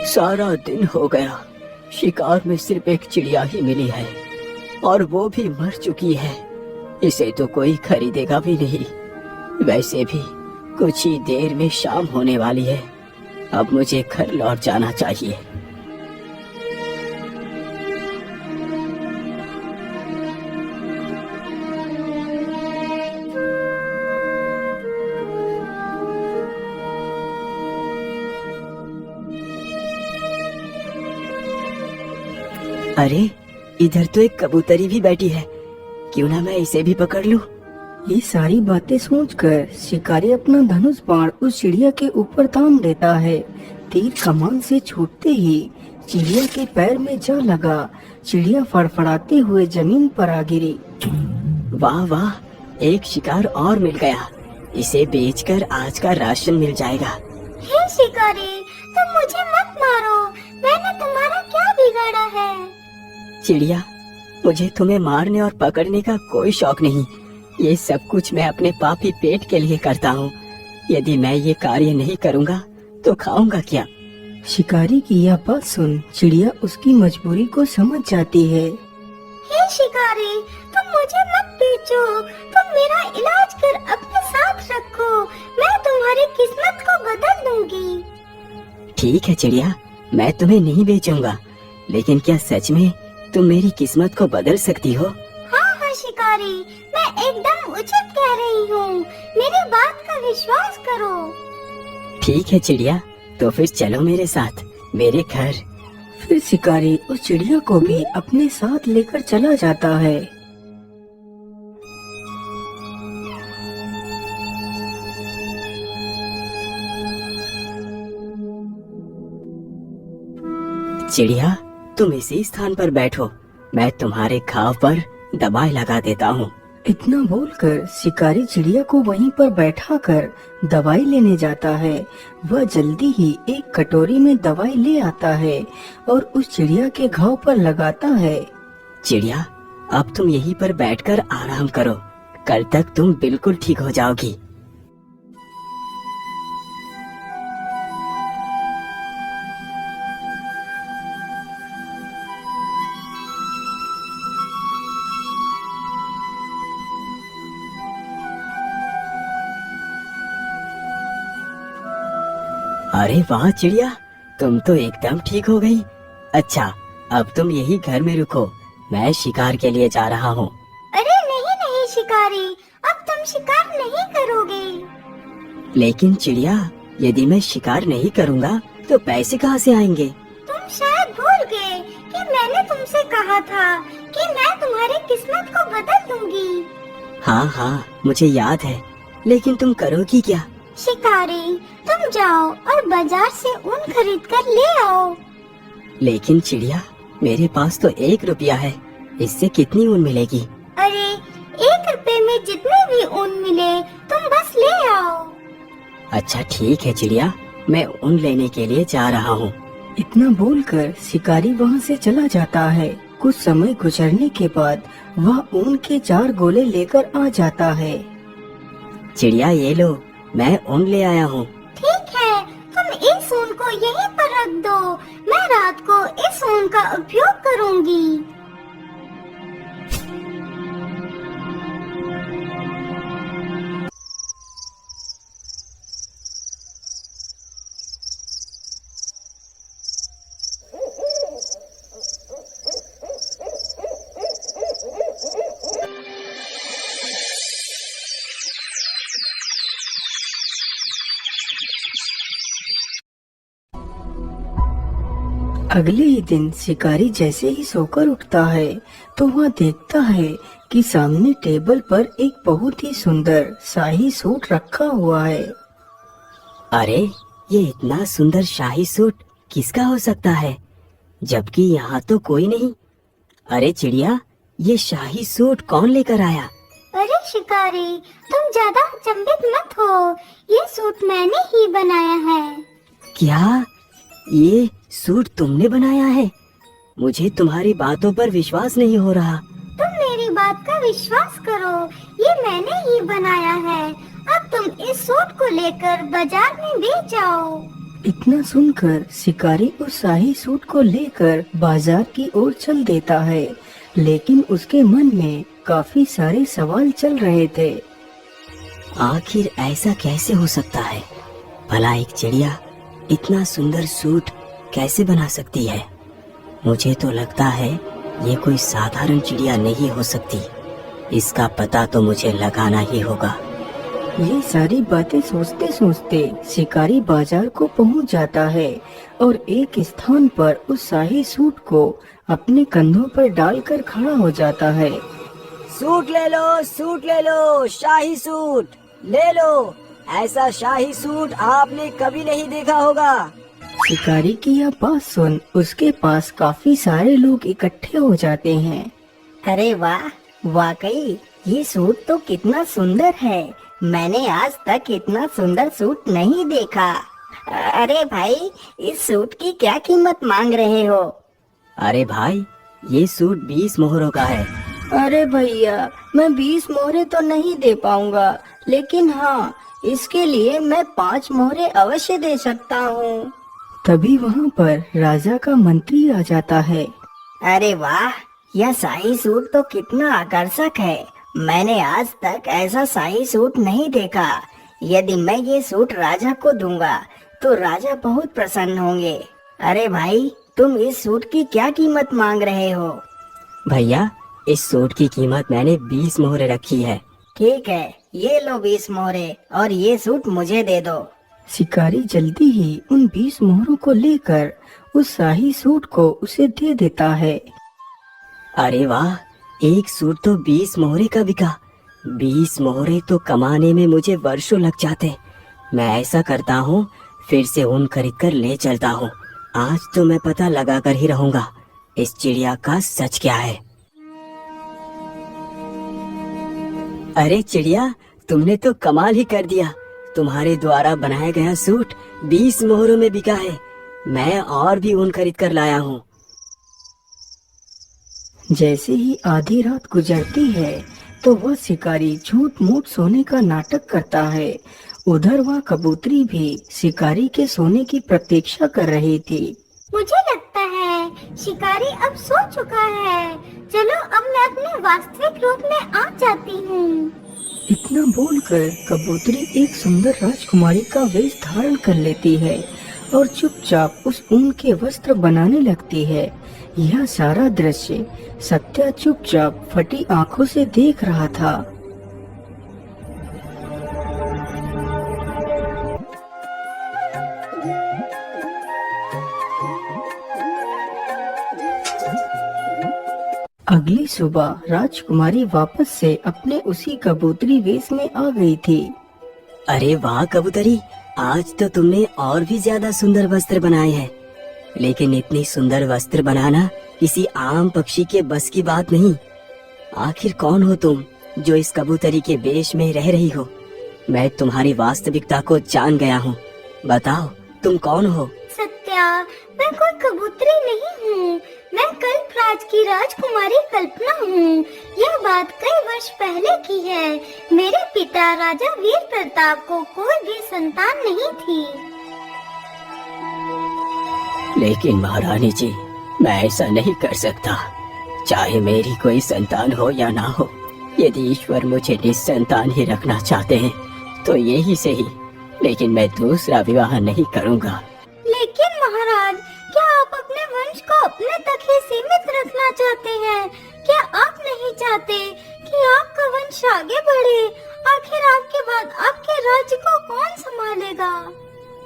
सारा दिन हो गया, शिकार में सिर्फ एक चिड़िया ही मिली है और वो भी मर चुकी है। इसे तो कोई खरीदेगा भी नहीं। वैसे भी कुछ ही देर में शाम होने वाली है। अब मुझे घर लौट जाना चाहिए। अरे, इधर तो एक कबूतरी भी बैठी है। क्यों ना मैं इसे भी पकड़ लूं? ये सारी बातें सोचकर शिकारी अपना धनुष बाण उस चिड़िया के ऊपर तान देता है। तीर कमान से छूटते ही चिड़िया के पैर में जा लगा। चिड़िया फड़फड़ाते हुए जमीन पर आ गिरी। वाह वाह, एक शिकार और मिल गया। इसे बेचकर आज का राशन मिल जाएगा। हे शिकारी, तुम मुझे मत मारो। मैंने तुम्हारा क्या बिगाड़ा है? चिड़िया, मुझे तुम्हें मारने और पकड़ने का कोई शौक नहीं। ये सब कुछ मैं अपने पापी पेट के लिए करता हूँ। यदि मैं ये कार्य नहीं करूँगा तो खाऊंगा क्या? शिकारी की यह बात सुन चिड़िया उसकी मजबूरी को समझ जाती है। हे शिकारी, तुम मुझे मत बेचो। तुम मेरा इलाज कर अपने साथ रखो। मैं तुम्हारी किस्मत को बदल दूंगी। ठीक है चिड़िया, मैं तुम्हें नहीं बेचूंगा, लेकिन क्या सच में तुम मेरी किस्मत को बदल सकती हो? हाँ हाँ शिकारी, मैं एकदम उचित कह रही हूँ। मेरी बात का विश्वास करो। ठीक है चिड़िया, तो फिर चलो मेरे साथ मेरे घर। फिर शिकारी उस चिड़िया को भी अपने साथ लेकर चला जाता है। चिड़िया, तुम इसी स्थान पर बैठो, मैं तुम्हारे घाव पर दवाई लगा देता हूँ। इतना बोलकर शिकारी चिड़िया को वहीं पर बैठाकर दवाई लेने जाता है। वह जल्दी ही एक कटोरी में दवाई ले आता है और उस चिड़िया के घाव पर लगाता है। चिड़िया, अब तुम यहीं पर बैठकर आराम करो। कल तक तुम बिल्कुल ठीक हो जाओगी। अरे वाह चिड़िया, तुम तो एकदम ठीक हो गई। अच्छा, अब तुम यही घर में रुको, मैं शिकार के लिए जा रहा हूँ। अरे नहीं नहीं शिकारी, अब तुम शिकार नहीं करोगे। लेकिन चिड़िया, यदि मैं शिकार नहीं करूँगा तो पैसे कहाँ से आएंगे? तुम शायद भूल गए कि मैंने तुमसे कहा था कि मैं तुम्हारी किस्मत को बदल दूंगी। हाँ हाँ, मुझे याद है, लेकिन तुम करोगी क्या? शिकारी, तुम जाओ और बाजार से ऊन खरीद कर ले आओ। लेकिन चिड़िया, मेरे पास तो 1 रुपया है, इससे कितनी ऊन मिलेगी? अरे 1 रुपए में जितने भी ऊन मिले तुम बस ले आओ। अच्छा ठीक है चिड़िया, मैं ऊन लेने के लिए जा रहा हूँ। इतना बोलकर शिकारी वहाँ से चला जाता है। कुछ समय गुजरने के बाद वह ऊन के 4 गोले लेकर आ जाता है। चिड़िया, ये लो, मैं ऊन ले आया हूँ। ठीक है, तुम इस ऊन को यहीं पर रख दो। मैं रात को इस ऊन का उपयोग करूँगी। अगले ही दिन शिकारी जैसे ही सोकर उठता है तो वह देखता है कि सामने टेबल पर एक बहुत ही सुंदर शाही सूट रखा हुआ है। अरे, ये इतना सुंदर शाही सूट किसका हो सकता है, जबकि यहाँ तो कोई नहीं। अरे चिड़िया, ये शाही सूट कौन लेकर आया? अरे शिकारी, तुम ज्यादा अचंभित मत हो। ये सूट मैंने ही बनाया है। क्या ये सूट तुमने बनाया है? मुझे तुम्हारी बातों पर विश्वास नहीं हो रहा। तुम मेरी बात का विश्वास करो, ये मैंने ही बनाया है। अब तुम इस सूट को लेकर बाजार में बेच जाओ। इतना सुनकर शिकारी उस शाही सूट को लेकर बाजार की ओर चल देता है, लेकिन उसके मन में काफी सारे सवाल चल रहे थे। आखिर ऐसा कैसे हो सकता है? भला एक चिड़िया इतना सुंदर सूट कैसे बना सकती है? मुझे तो लगता है ये कोई साधारण चिड़िया नहीं हो सकती। इसका पता तो मुझे लगाना ही होगा। ये सारी बातें सोचते सोचते शिकारी बाजार को पहुंच जाता है और एक स्थान पर उस शाही सूट को अपने कंधों पर डालकर खड़ा हो जाता है। सूट ले लो, शाही सूट ले लो। ऐसा शाही सूट आपने कभी नहीं देखा होगा। शिकारी की यह बात सुन उसके पास काफी सारे लोग इकट्ठे हो जाते हैं। अरे वाह, वाकई ये सूट तो कितना सुंदर है। मैंने आज तक इतना सुंदर सूट नहीं देखा। अरे भाई, इस सूट की क्या कीमत मांग रहे हो? अरे भाई, ये सूट 20 मोहरों का है। अरे भैया, मैं 20 मोहरे तो नहीं दे पाऊंगा, लेकिन हाँ, इसके लिए मैं 5 मोहरे अवश्य दे सकता हूँ। तभी वहाँ पर राजा का मंत्री आ जाता है। अरे वाह, यह शाही सूट तो कितना आकर्षक है। मैंने आज तक ऐसा शाही सूट नहीं देखा। यदि मैं ये सूट राजा को दूंगा तो राजा बहुत प्रसन्न होंगे। अरे भाई, तुम इस सूट की क्या कीमत मांग रहे हो? भैया, इस सूट की कीमत मैंने 20 मोहरे रखी है। ठीक है, ये लो 20 मोहरे और ये सूट मुझे दे दो। शिकारी जल्दी ही उन 20 मोहरों को लेकर उस शाही सूट को उसे दे देता है। अरे वाह, एक सूट तो 20 मोहरे का बिका। 20 मोहरे तो कमाने में मुझे वर्षों लग जाते। मैं ऐसा करता हूँ, फिर से ऊन खरीद कर ले चलता हूँ। आज तो मैं पता लगा कर ही रहूंगा इस चिड़िया का सच क्या है। अरे चिड़िया, तुमने तो कमाल ही कर दिया। तुम्हारे द्वारा बनाया गया सूट 20 मोहरों में बिका है। मैं और भी ऊन खरीद कर लाया हूँ। जैसे ही आधी रात गुजरती है तो वह शिकारी झूठ मूठ सोने का नाटक करता है। उधर वह कबूतरी भी शिकारी के सोने की प्रतीक्षा कर रही थी। मुझे लगता है शिकारी अब सो चुका है। चलो अब मैं अपने वास्तविक रूप में आ जाती हूँ। इतना बोलकर कबूतरी एक सुंदर राजकुमारी का वेश धारण कर लेती है और चुपचाप उस ऊन के वस्त्र बनाने लगती है। यह सारा दृश्य सत्या चुपचाप फटी आंखों से देख रहा था। अगली सुबह राजकुमारी वापस से अपने उसी कबूतरी वेश में आ गई थी। अरे वाह कबूतरी, आज तो तुमने और भी ज्यादा सुंदर वस्त्र बनाए हैं। लेकिन इतनी सुंदर वस्त्र बनाना किसी आम पक्षी के बस की बात नहीं। आखिर कौन हो तुम जो इस कबूतरी के वेश में रह रही हो? मैं तुम्हारी वास्तविकता को जान गया हूँ। बताओ, तुम कौन हो? सत्या, मैं कोई कबूतरी नहीं हूँ। मैं कल्पराज की राजकुमारी कल्पना हूँ। यह बात कई वर्ष पहले की है। मेरे पिता राजा वीर प्रताप को कोई भी संतान नहीं थी। लेकिन महारानी जी, मैं ऐसा नहीं कर सकता। चाहे मेरी कोई संतान हो या ना हो, यदि ईश्वर मुझे निसंतान ही रखना चाहते हैं तो यही सही। लेकिन मैं दूसरा विवाह नहीं करूँगा। लेकिन महाराज, क्या आप अपने वंश को अपने तक ही सीमित रखना चाहते हैं? क्या आप नहीं चाहते कि आपका वंश आगे बढ़े? आखिर आपके बाद आपके राज्य को कौन संभालेगा?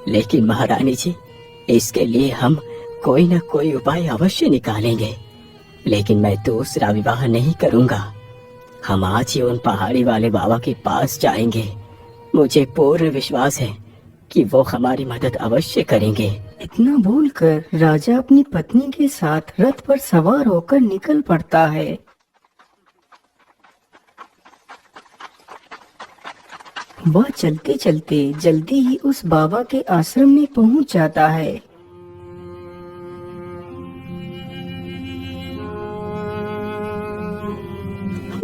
लेकिन महारानी जी, इसके लिए हम कोई न कोई उपाय अवश्य निकालेंगे। लेकिन मैं दूसरा विवाह नहीं करूँगा। हम आज ही उन पहाड़ी वाले बाबा के पास जाएंगे। मुझे पूर्ण विश्वास है कि वो हमारी मदद अवश्य करेंगे। इतना बोलकर राजा अपनी पत्नी के साथ रथ पर सवार होकर निकल पड़ता है। वह चलते चलते जल्दी ही उस बाबा के आश्रम में पहुंच जाता है।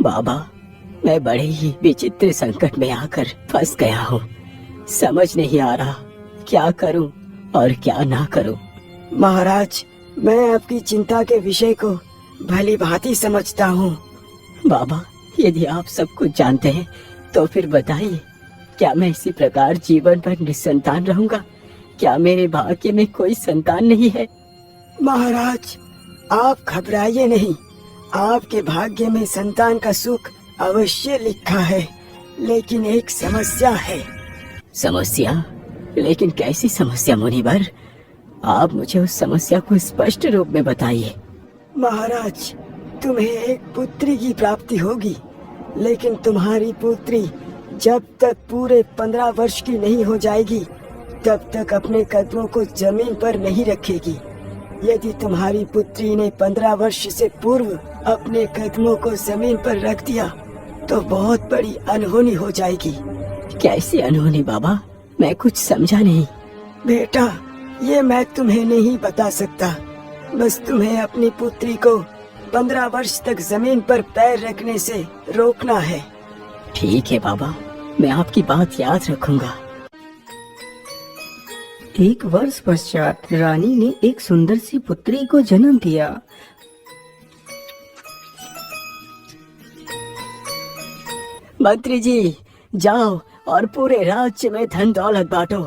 बाबा, मैं बड़े ही विचित्र संकट में आकर फंस गया हूँ। समझ नहीं आ रहा क्या करूँ। और क्या ना करूं। महाराज, मैं आपकी चिंता के विषय को भली भांति समझता हूँ। बाबा, यदि आप सब कुछ जानते हैं तो फिर बताइए, क्या मैं इसी प्रकार जीवन भर निसंतान रहूंगा? क्या मेरे भाग्य में कोई संतान नहीं है? महाराज, आप घबराइए नहीं। आपके भाग्य में संतान का सुख अवश्य लिखा है, लेकिन एक समस्या है। समस्या? लेकिन कैसी समस्या मुनिवर? आप मुझे उस समस्या को स्पष्ट रूप में बताइए। महाराज, तुम्हें एक पुत्री की प्राप्ति होगी, लेकिन तुम्हारी पुत्री जब तक पूरे 15 वर्ष की नहीं हो जाएगी तब तक अपने कदमों को जमीन पर नहीं रखेगी। यदि तुम्हारी पुत्री ने 15 वर्ष से पूर्व अपने कदमों को जमीन पर रख दिया तो बहुत बड़ी अनहोनी हो जाएगी। कैसी अनहोनी बाबा? मैं कुछ समझा नहीं। बेटा, ये मैं तुम्हें नहीं बता सकता। बस तुम्हें अपनी पुत्री को 15 वर्ष तक जमीन पर पैर रखने से रोकना है। ठीक है बाबा, मैं आपकी बात याद रखूंगा। एक वर्ष पश्चात रानी ने एक सुंदर सी पुत्री को जन्म दिया। मंत्री जी, जाओ और पूरे राज्य में धन दौलत बांटो।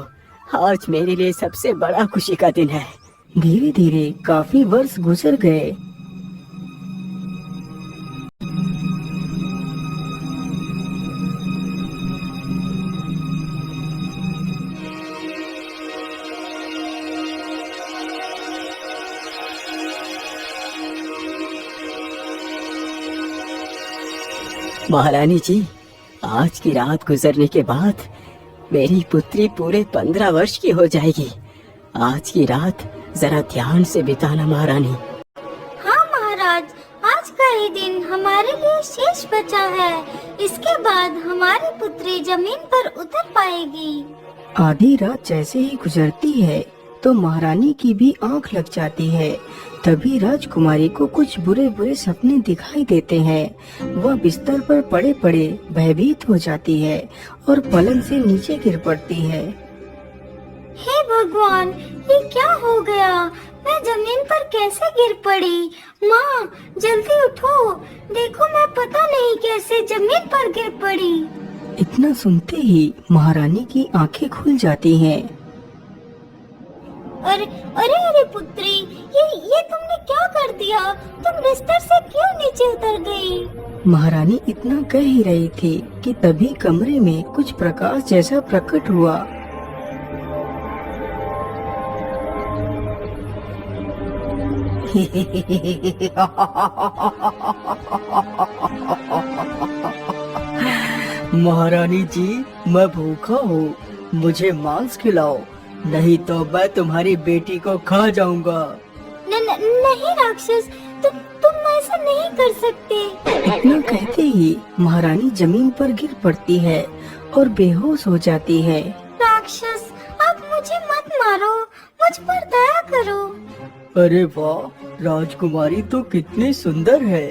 आज मेरे लिए सबसे बड़ा खुशी का दिन है। धीरे धीरे काफी वर्ष गुजर गए। महारानी जी, आज की रात गुजरने के बाद मेरी पुत्री पूरे 15 वर्ष की हो जाएगी। आज की रात जरा ध्यान से बिताना महारानी। हाँ महाराज, आज का ही दिन हमारे लिए शेष बचा है। इसके बाद हमारी पुत्री जमीन पर उतर पाएगी। आधी रात जैसे ही गुजरती है तो महारानी की भी आंख लग जाती है। तभी राजकुमारी को कुछ बुरे बुरे सपने दिखाई देते हैं। वह बिस्तर पर पड़े पड़े भयभीत हो जाती है और पलंग से नीचे गिर पड़ती है। हे भगवान, ये क्या हो गया? मैं जमीन पर कैसे गिर पड़ी? माँ, जल्दी उठो, देखो मैं पता नहीं कैसे जमीन पर गिर पड़ी। इतना सुनते ही महारानी की आंखें खुल जाती हैं। अरे अरे अरे पुत्री, ये तुमने क्या कर दिया? तुम बिस्तर से क्यों नीचे उतर गई? महारानी इतना कह ही रही थी कि तभी कमरे में कुछ प्रकाश जैसा प्रकट हुआ। महारानी जी, मैं भूखा हूँ, मुझे मांस खिलाओ, नहीं तो मैं तुम्हारी बेटी को खा जाऊंगा। नहीं राक्षस, तुम ऐसा नहीं कर सकते। इतना कहते ही महारानी जमीन पर गिर पड़ती है और बेहोश हो जाती है। राक्षस, आप मुझे मत मारो, मुझ पर दया करो। अरे वाह, राजकुमारी तो कितनी सुंदर है।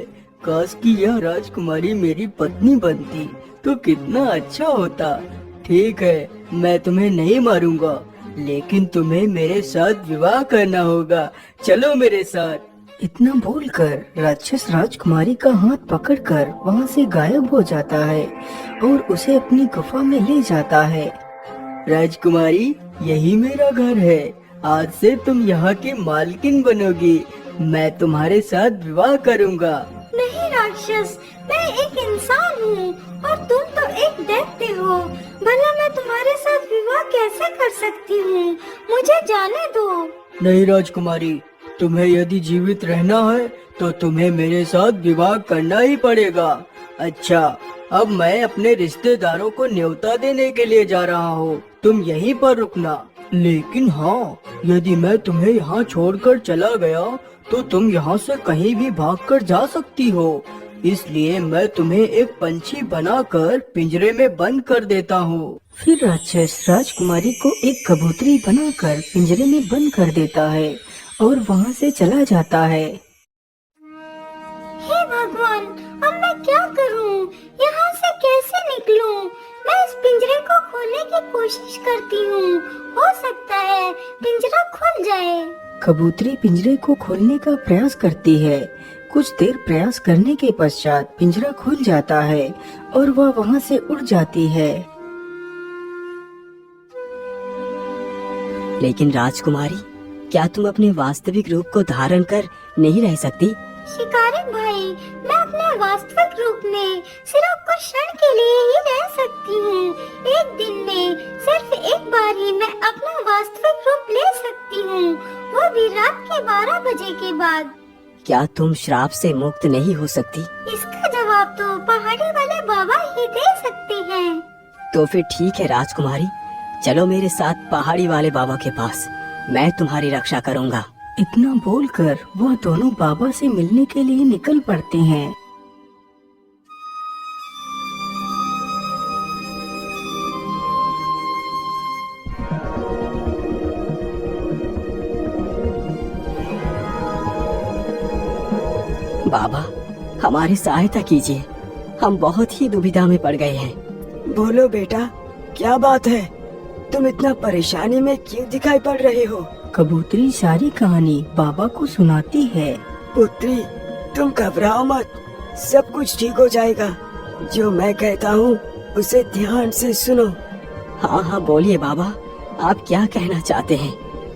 काश कि यह राजकुमारी मेरी पत्नी बनती तो कितना अच्छा होता। ठीक है, मैं तुम्हें नहीं मारूंगा, लेकिन तुम्हें मेरे साथ विवाह करना होगा। चलो मेरे साथ। इतना बोलकर राक्षस राजकुमारी का हाथ पकड़कर वहाँ से गायब हो जाता है और उसे अपनी गुफा में ले जाता है। राजकुमारी, यही मेरा घर है। आज से तुम यहाँ की मालकिन बनोगी। मैं तुम्हारे साथ विवाह करूँगा। नहीं राक्षस, मैं एक इंसान हूँ और तुम तो एक दैत्य हो। भला मैं तुम्हारे साथ विवाह कैसे कर सकती हूँ? मुझे जाने दो। नहीं राजकुमारी, तुम्हें यदि जीवित रहना है तो तुम्हें मेरे साथ विवाह करना ही पड़ेगा। अच्छा, अब मैं अपने रिश्तेदारों को न्योता देने के लिए जा रहा हूँ। तुम यहीं पर रुकना। लेकिन हाँ, यदि मैं तुम्हें यहाँ छोड़कर चला गया तो तुम यहाँ से कहीं भी भागकर जा सकती हो। इसलिए मैं तुम्हें एक पंछी बनाकर पिंजरे में बंद कर देता हूँ। फिर राक्षस राजकुमारी को एक कबूतरी बनाकर पिंजरे में बंद कर देता है और वहाँ से चला जाता है। हे भगवान, अब मैं क्या करूँ? यहाँ से कैसे निकलूँ? मैं इस पिंजरे को खोलने की कोशिश करती हूँ। हो सकता है पिंजरा कबूतरी पिंजरे को खोलने का प्रयास करती है। कुछ देर प्रयास करने के पश्चात पिंजरा खुल जाता है और वह वहाँ से उड़ जाती है। लेकिन राजकुमारी, क्या तुम अपने वास्तविक रूप को धारण कर नहीं रह सकती? शिकारी भाई, मैं अपने वास्तविक रूप में सिर्फ कुछ क्षण के लिए ही रह सकती हूँ। एक दिन में सिर्फ एक बार ही मैं अपना वास्तविक रूप ले सकती हूँ, वो भी रात के 12 बजे के बाद। क्या तुम श्राप से मुक्त नहीं हो सकती? इसका जवाब तो पहाड़ी वाले बाबा ही दे सकते हैं। तो फिर ठीक है राजकुमारी, चलो मेरे साथ पहाड़ी वाले बाबा के पास, मैं तुम्हारी रक्षा करूँगा। इतना बोलकर वह दोनों बाबा से मिलने के लिए निकल पड़ते हैं। बाबा, हमारी सहायता कीजिए, हम बहुत ही दुविधा में पड़ गए हैं। बोलो बेटा, क्या बात है? तुम इतना परेशानी में क्यों दिखाई पड़ रहे हो? कबूतरी सारी कहानी बाबा को सुनाती है। पुत्री, तुम घबराओ मत, सब कुछ ठीक हो जाएगा। जो मैं कहता हूँ उसे ध्यान से सुनो। हाँ हाँ बोलिए बाबा, आप क्या कहना चाहते हैं?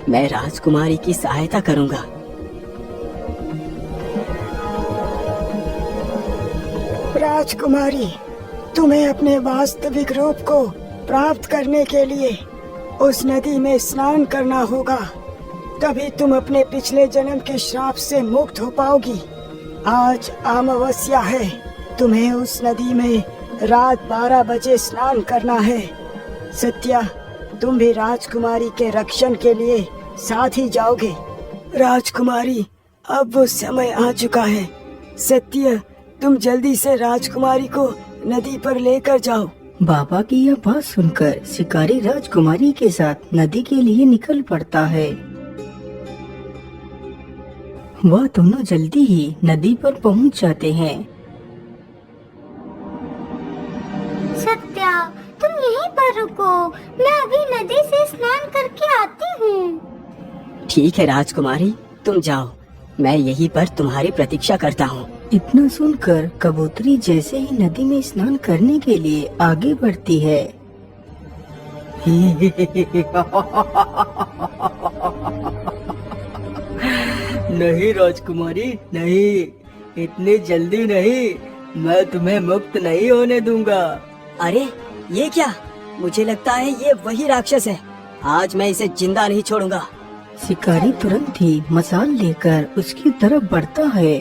मैं राजकुमारी की सहायता करूँगा। राजकुमारी, तुम्हें अपने वास्तविक रूप को प्राप्त करने के लिए उस नदी में स्नान करना होगा, तभी तुम अपने पिछले जन्म के श्राप से मुक्त हो पाओगी। आज अमावस्या है, तुम्हें उस नदी में रात 12 बजे स्नान करना है। सत्या, तुम भी राजकुमारी के रक्षण के लिए साथ ही जाओगे। राजकुमारी, अब वो समय आ चुका है। सत्य, तुम जल्दी से राजकुमारी को नदी पर लेकर जाओ। बाबा की यह बात सुनकर शिकारी राजकुमारी के साथ नदी के लिए निकल पड़ता है। वह दोनों जल्दी ही नदी पर पहुंच जाते हैं। सत्या, तुम यहीं पर रुको, मैं अभी नदी से स्नान करके आती हूँ। ठीक है राजकुमारी, तुम जाओ, मैं यहीं पर तुम्हारी प्रतीक्षा करता हूँ। इतना सुनकर कबूतरी जैसे ही नदी में स्नान करने के लिए आगे बढ़ती है। नहीं राजकुमारी, नहीं, इतनी जल्दी नहीं, मैं तुम्हें मुक्त नहीं होने दूंगा। अरे ये क्या? मुझे लगता है ये वही राक्षस है, आज मैं इसे जिंदा नहीं छोड़ूंगा। शिकारी तुरंत ही मसाल लेकर उसकी तरफ बढ़ता है।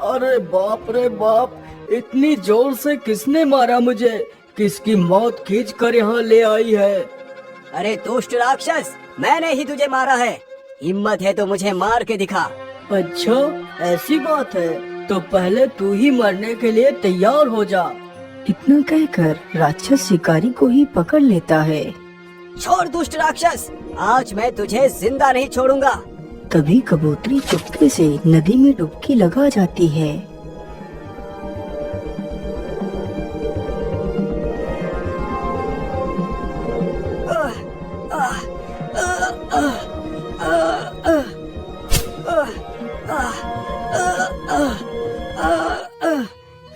अरे बाप रे बाप, इतनी जोर से किसने मारा मुझे? किसकी मौत खींच कर यहाँ ले आई है? अरे दुष्ट राक्षस, मैंने ही तुझे मारा है, हिम्मत है तो मुझे मार के दिखा। अच्छा, ऐसी बात है तो पहले तू ही मरने के लिए तैयार हो जा। इतना कहकर राक्षस शिकारी को ही पकड़ लेता है। छोड़ दुष्ट राक्षस, आज मैं तुझे जिंदा नहीं छोड़ूंगा। तभी कबूतरी चुपके से नदी में डुबकी लगा जाती है।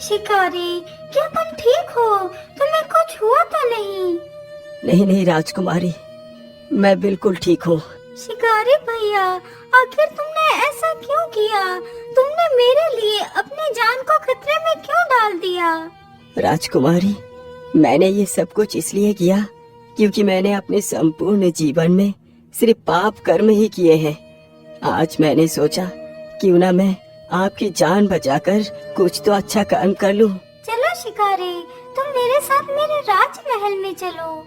शिकारी, क्या तुम ठीक हो? तुम्हें कुछ हुआ तो नहीं? नहीं नहीं राजकुमारी, मैं बिल्कुल ठीक हूँ। शिकारी भैया, आखिर तुमने ऐसा क्यों किया? तुमने मेरे लिए अपनी जान को खतरे में क्यों डाल दिया? राजकुमारी, मैंने ये सब कुछ इसलिए किया क्योंकि मैंने अपने संपूर्ण जीवन में सिर्फ पाप कर्म ही किए हैं। आज मैंने सोचा क्यों ना मैं आपकी जान बचाकर कुछ तो अच्छा काम कर लूं। चलो शिकारी, तुम मेरे साथ मेरे राजमहल में चलो।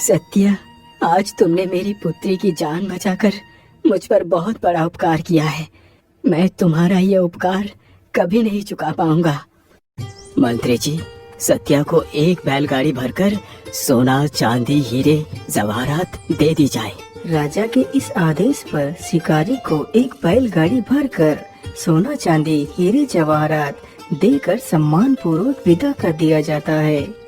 सत्या, आज तुमने मेरी पुत्री की जान बचाकर मुझ पर बहुत बड़ा उपकार किया है। मैं तुम्हारा ये उपकार कभी नहीं चुका पाऊंगा। मंत्री जी, सत्या को एक बैलगाड़ी भरकर सोना, चांदी, हीरे, जवाहरात दे दी जाए। राजा के इस आदेश पर शिकारी को एक बैलगाड़ी भरकर सोना, चांदी, हीरे, जवाहरात देकर सम्मान पूर्वक विदा कर दिया जाता है।